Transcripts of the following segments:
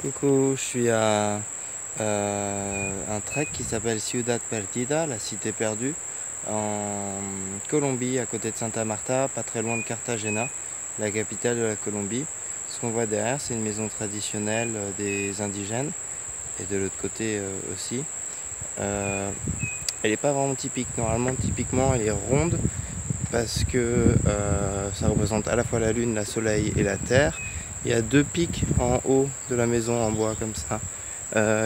Coucou, je suis à un trek qui s'appelle Ciudad Perdida, la cité perdue, en Colombie, à côté de Santa Marta, pas très loin de Cartagena, la capitale de la Colombie. Ce qu'on voit derrière, c'est une maison traditionnelle des indigènes, et de l'autre côté aussi. Euh, Elle n'est pas vraiment typique. Normalement, typiquement, elle est ronde parce que ça représente à la fois la lune, le soleil et la terre. Il y a deux pics en haut de la maison en bois comme ça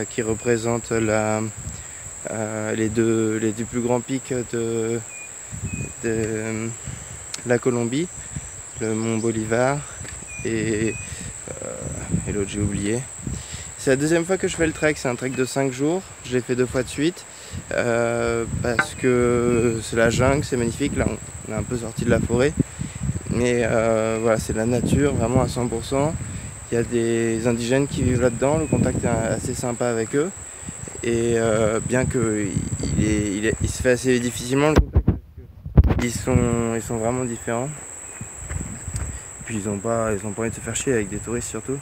qui représentent les deux plus grands pics de la Colombie, le mont Bolivar et, et l'autre j'ai oublié. C'est la deuxième fois que je fais le trek, c'est un trek de 5 jours, je l'ai fait 2 fois de suite parce que c'est la jungle, c'est magnifique, là on est un peu sorti de la forêt, mais voilà, c'est la nature vraiment à 100%. Il y a des indigènes qui vivent là-dedans, le contact est assez sympa avec eux, et bien qu'il il se fait assez difficilement le contact parce qu'ils sont vraiment différents, puis ils ont pas envie de se faire chier avec des touristes surtout.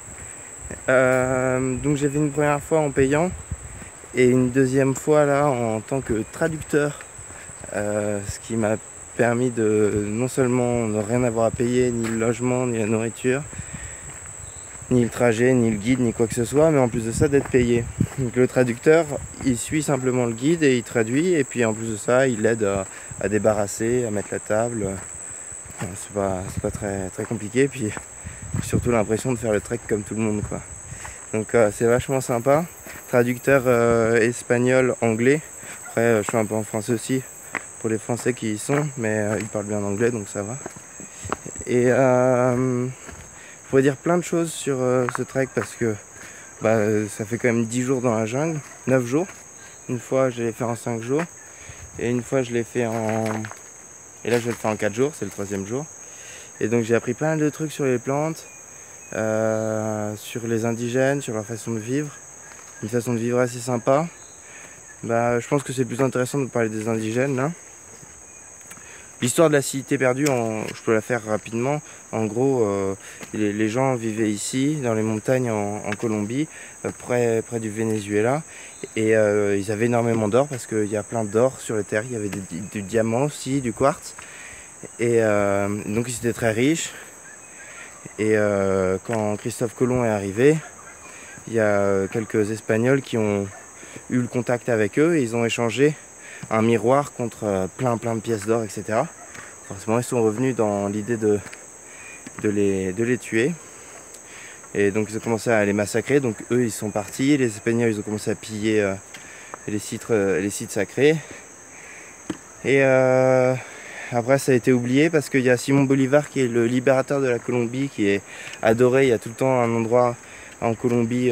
Donc j'ai fait une première fois en payant et une deuxième fois là en tant que traducteur, ce qui m'a permis de non seulement ne rien avoir à payer, ni le logement, ni la nourriture, ni le trajet, ni le guide, ni quoi que ce soit, mais en plus de ça d'être payé. Donc le traducteur, il suit simplement le guide et il traduit, et puis en plus de ça, il l'aide à débarrasser, à mettre la table. C'est pas très compliqué, puis surtout l'impression de faire le trek comme tout le monde, quoi. Donc c'est vachement sympa. Traducteur espagnol-anglais. Après, je suis un peu en français aussi pour les Français qui y sont, mais ils parlent bien anglais, donc ça va. Et je pourrais dire plein de choses sur ce trek parce que ça fait quand même 10 jours dans la jungle, 9 jours. Une fois, je l'ai fait en 5 jours. Et une fois, je l'ai fait en... Et là, je vais le faire en 4 jours, c'est le 3e jour. Et donc, j'ai appris plein de trucs sur les plantes, sur les indigènes, sur leur façon de vivre. Une façon de vivre assez sympa. Je pense que c'est plus intéressant de parler des indigènes, là. L'histoire de la cité perdue, je peux la faire rapidement. En gros, les gens vivaient ici, dans les montagnes en Colombie, près du Venezuela. Et ils avaient énormément d'or parce qu'il y a plein d'or sur les terres. Il y avait du diamant aussi, du quartz. Et donc ils étaient très riches. Et quand Christophe Colomb est arrivé, il y a quelques Espagnols qui ont eu le contact avec eux et ils ont échangé un miroir contre plein de pièces d'or, etc. Forcément, ils sont revenus dans l'idée de les tuer. Et donc, ils ont commencé à les massacrer. Donc, eux, ils sont partis. Les Espagnols, ils ont commencé à piller les sites sacrés. Et après, ça a été oublié parce qu'il y a Simon Bolivar, qui est le libérateur de la Colombie, qui est adoré. Il y a tout le temps un endroit en Colombie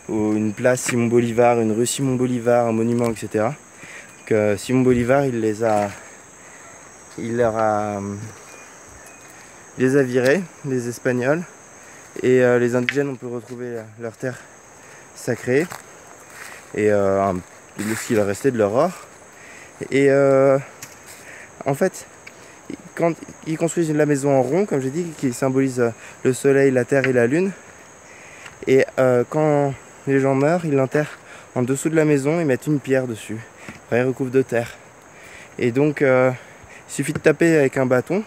une place Simon Bolivar, une rue Simon Bolivar, un monument, etc. Donc, Simon Bolivar, il les a virés, les Espagnols, et les indigènes ont pu retrouver leur terre sacrée et ce qu'il restait de leur or. Et en fait, quand ils construisent la maison en rond, comme j'ai dit, qui symbolise le soleil, la terre et la lune, et quand les gens meurent, ils l'enterrent en dessous de la maison, ils mettent une pierre dessus, après ils recouvrent de terre. Et donc il suffit de taper avec un bâton,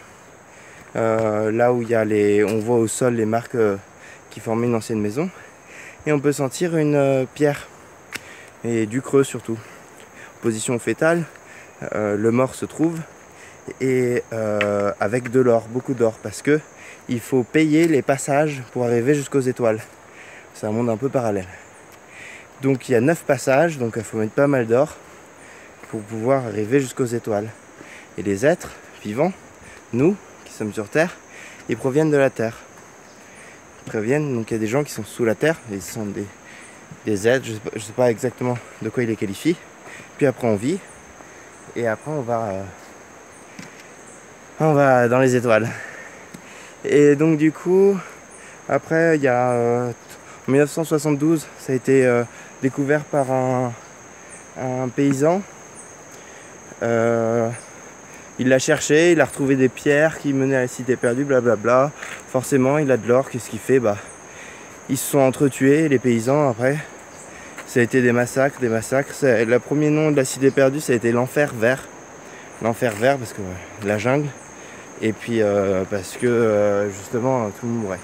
là où on voit au sol les marques qui formaient une ancienne maison, et on peut sentir une pierre, et du creux surtout. Position fétale, le mort se trouve, et avec de l'or, beaucoup d'or, parce que il faut payer les passages pour arriver jusqu'aux étoiles. C'est un monde un peu parallèle. Donc il y a 9 passages, donc il faut mettre pas mal d'or pour pouvoir arriver jusqu'aux étoiles. Et les êtres vivants, nous qui sommes sur Terre, ils proviennent de la Terre. Donc il y a des gens qui sont sous la Terre, ils sont des êtres, je sais pas exactement de quoi ils les qualifient. Puis après on vit, et après on va dans les étoiles. Et donc du coup, après il y a en 1972, ça a été découvert par un paysan. Il l'a cherché, il a retrouvé des pierres qui menaient à la cité perdue, blablabla. Forcément, il a de l'or, qu'est-ce qu'il fait ? Ils se sont entretués, les paysans, après. Ça a été des massacres, des massacres. Le premier nom de la cité perdue, ça a été l'enfer vert. L'enfer vert, parce que la jungle. Et puis parce que justement, tout le monde mourait.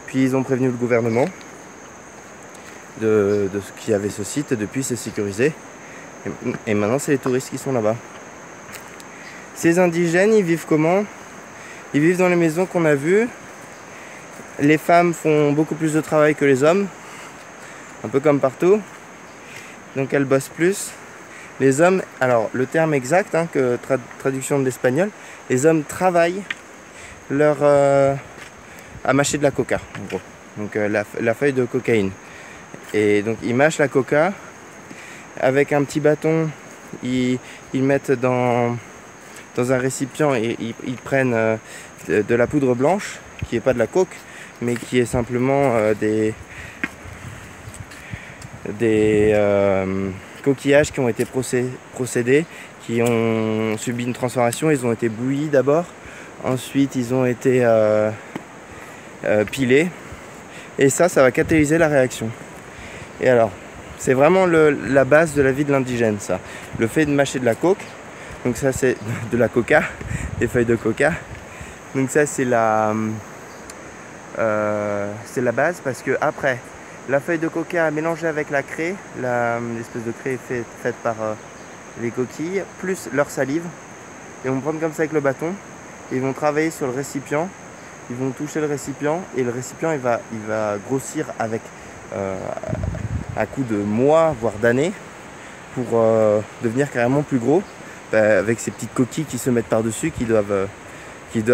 Puis ils ont prévenu le gouvernement de ce qu'il y avait ce site. Depuis, c'est sécurisé. Et maintenant, c'est les touristes qui sont là-bas. Ces indigènes, ils vivent comment? Ils vivent dans les maisons qu'on a vues. Les femmes font beaucoup plus de travail que les hommes. Un peu comme partout. Donc elles bossent plus. Les hommes, alors le terme exact, hein, que traduction de l'espagnol, les hommes travaillent à mâcher de la coca, en gros. Donc la feuille de cocaïne. Et donc ils mâchent la coca. Avec un petit bâton, ils mettent dans un récipient et ils prennent de la poudre blanche, qui n'est pas de la coke, mais qui est simplement des coquillages qui ont été procédés, qui ont subi une transformation. Ils ont été bouillis d'abord, ensuite ils ont été pilés, et ça va catalyser la réaction. Et alors, c'est vraiment la base de la vie de l'indigène, ça. Le fait de mâcher de la coke, donc ça c'est de la coca, des feuilles de coca. Donc ça c'est la base, parce que après, la feuille de coca mélangée avec la craie, l'espèce de craie faite par les coquilles, plus leur salive. Ils vont prendre comme ça avec le bâton, et ils vont travailler sur le récipient, ils vont toucher le récipient, et le récipient il va grossir avec à coup de mois, voire d'années, pour devenir carrément plus gros, avec ces petites coquilles qui se mettent par-dessus, qui doivent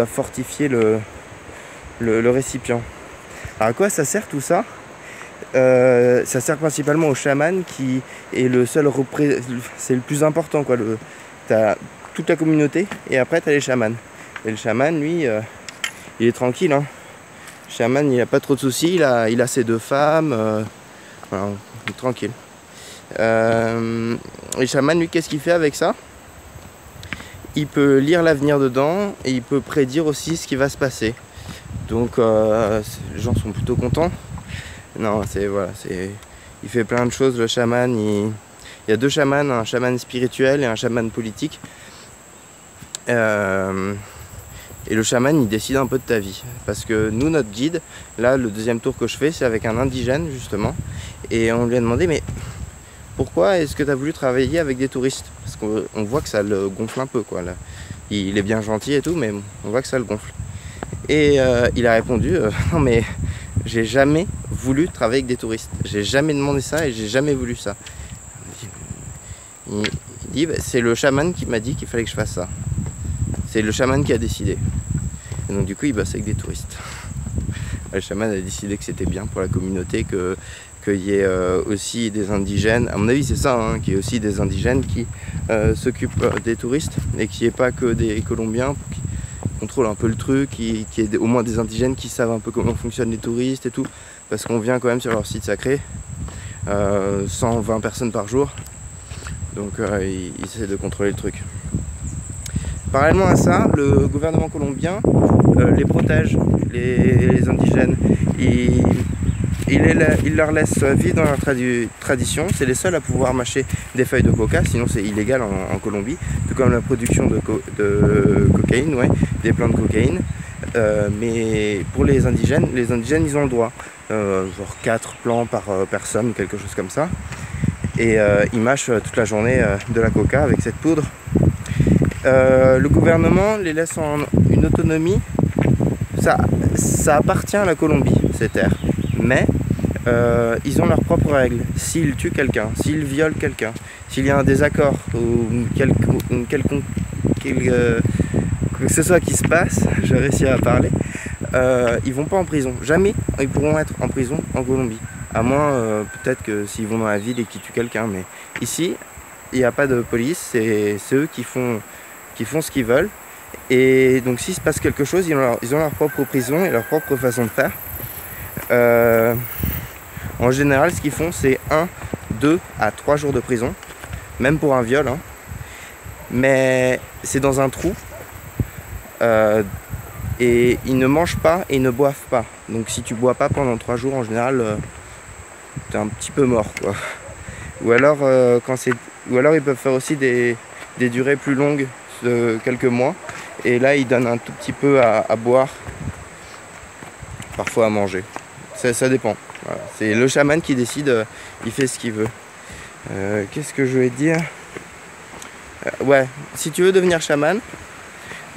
fortifier le récipient. Alors à quoi ça sert tout ça? Ça sert principalement au chaman, qui est le seul c'est le plus important, quoi. T'as toute la communauté, et après t'as les chamans. Et le chaman, lui, il est tranquille, hein. Le chaman, il a pas trop de soucis, il a ses 2 femmes, voilà, il est tranquille. Le chaman, lui, qu'est-ce qu'il fait avec ça? Il peut lire l'avenir dedans, et il peut prédire aussi ce qui va se passer. Donc les gens sont plutôt contents. Non, il fait plein de choses, le chaman. Il y a 2 chamans, un chaman spirituel et un chaman politique. Et le chaman, il décide un peu de ta vie. Parce que nous, notre guide, là, le deuxième tour que je fais, c'est avec un indigène, justement. Et on lui a demandé, mais pourquoi est-ce que tu as voulu travailler avec des touristes? Parce qu'on voit que ça le gonfle un peu, quoi. Là. Il est bien gentil et tout, mais on voit que ça le gonfle. Et il a répondu, non mais j'ai jamais voulu travailler avec des touristes. J'ai jamais demandé ça et j'ai jamais voulu ça. Il dit, bah, c'est le chaman qui m'a dit qu'il fallait que je fasse ça. C'est le chaman qui a décidé. Et donc du coup, il bosse avec des touristes. Le chaman a décidé que c'était bien pour la communauté, qu'il y ait aussi des indigènes. À mon avis, c'est ça, hein, qu'il y ait aussi des indigènes qui s'occupent des touristes, et qu'il n'y ait pas que des Colombiens pour qu'ils contrôlent un peu le truc, qu'il y ait au moins des indigènes qui savent un peu comment fonctionnent les touristes et tout, parce qu'on vient quand même sur leur site sacré, 120 personnes par jour, donc ils essaient de contrôler le truc. Parallèlement à ça, le gouvernement colombien les protège, les indigènes. Il leur laisse vivre dans leur tradition. C'est les seuls à pouvoir mâcher des feuilles de coca, sinon c'est illégal en Colombie, tout comme la production de cocaïne, ouais, des plants de cocaïne. Mais pour les indigènes, ils ont le droit, genre 4 plants par personne, quelque chose comme ça. Et ils mâchent toute la journée de la coca avec cette poudre. Le gouvernement les laisse en une autonomie. Ça appartient à la Colombie, ces terres. Mais ils ont leurs propres règles. S'ils tuent quelqu'un, s'ils violent quelqu'un, s'il y a un désaccord ou que ce soit qui se passe, je réussis à parler, ils vont pas en prison. Jamais ils pourront être en prison en Colombie. À moins peut-être que s'ils vont dans la ville et qu'ils tuent quelqu'un. Mais ici, il n'y a pas de police, c'est eux qui font ce qu'ils veulent. Et donc s'il se passe quelque chose, ils ont leur propre prison et leur propre façon de faire. En général, ce qu'ils font, c'est 1, 2 à 3 jours de prison, même pour un viol, hein. Mais c'est dans un trou Et ils ne mangent pas et ils ne boivent pas. Donc si tu bois pas pendant 3 jours, en général, t'es un petit peu mort, quoi. Ou alors, ou alors ils peuvent faire aussi des durées plus longues, quelques mois. Et là, ils donnent un tout petit peu à boire, parfois à manger. Ça dépend. Voilà. C'est le chaman qui décide, il fait ce qu'il veut. Qu'est-ce que je vais dire? Ouais, si tu veux devenir chaman,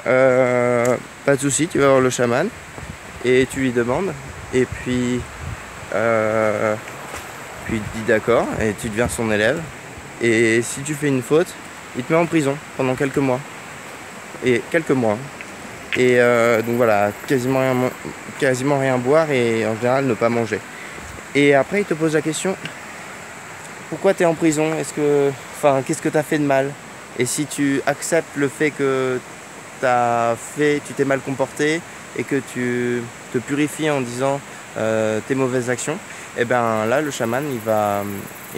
pas de souci, tu vas voir le chaman et tu lui demandes. Et puis il te dit d'accord et tu deviens son élève. Et si tu fais une faute, il te met en prison pendant quelques mois. Et quelques mois. Et donc voilà, quasiment rien boire et en général ne pas manger. Et après il te pose la question, pourquoi tu es en prison? Qu'est-ce que tu as fait de mal? Et si tu acceptes le fait que tu t'es mal comporté et que tu te purifies en disant tes mauvaises actions, et bien là le chaman il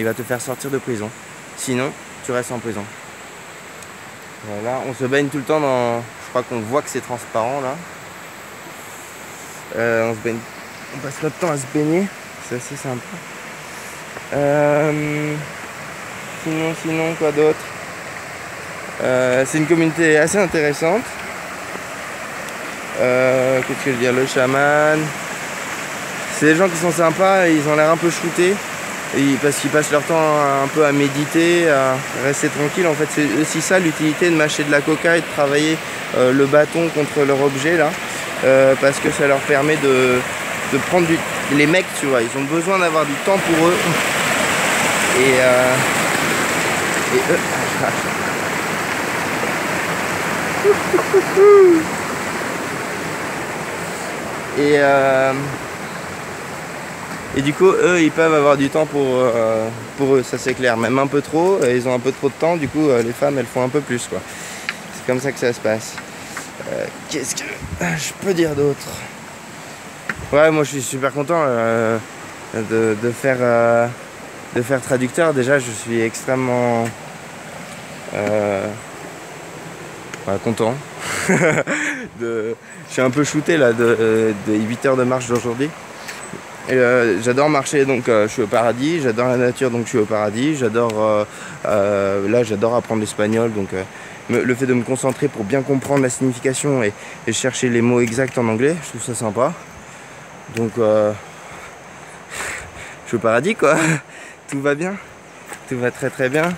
va te faire sortir de prison. Sinon tu restes en prison. Voilà, on se baigne tout le temps dans... Je crois qu'on voit que c'est transparent là. On se baigne, on passe notre temps à se baigner, c'est assez sympa. Sinon quoi d'autre? C'est une communauté assez intéressante. Qu'est-ce que je veux dire? Le chaman, c'est des gens qui sont sympas et ils ont l'air un peu shootés parce qu'ils passent leur temps un peu à méditer, à rester tranquille. En fait, c'est aussi ça l'utilité de mâcher de la coca et de travailler le bâton contre leur objet là, parce que ça leur permet de prendre les mecs, tu vois, ils ont besoin d'avoir du temps pour eux et eux. Et du coup, eux, ils peuvent avoir du temps pour eux, ça c'est clair. Même un peu trop, ils ont un peu trop de temps, du coup, les femmes, elles font un peu plus, quoi. C'est comme ça que ça se passe. Qu'est-ce que je peux dire d'autre? Ouais, moi, je suis super content de faire traducteur. Déjà, je suis extrêmement content. Je suis un peu shooté là des 8 heures de marche d'aujourd'hui. J'adore marcher, donc je suis au paradis. J'adore la nature, donc je suis au paradis. J'adore apprendre l'espagnol, donc le fait de me concentrer pour bien comprendre la signification et chercher les mots exacts en anglais, je trouve ça sympa. Donc je suis au paradis, quoi. Tout va bien, tout va très très bien.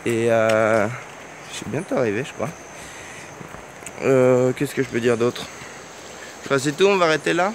Et je suis bientôt arrivé, je crois. Qu'est-ce que je peux dire d'autre? Je crois que c'est tout, on va arrêter là.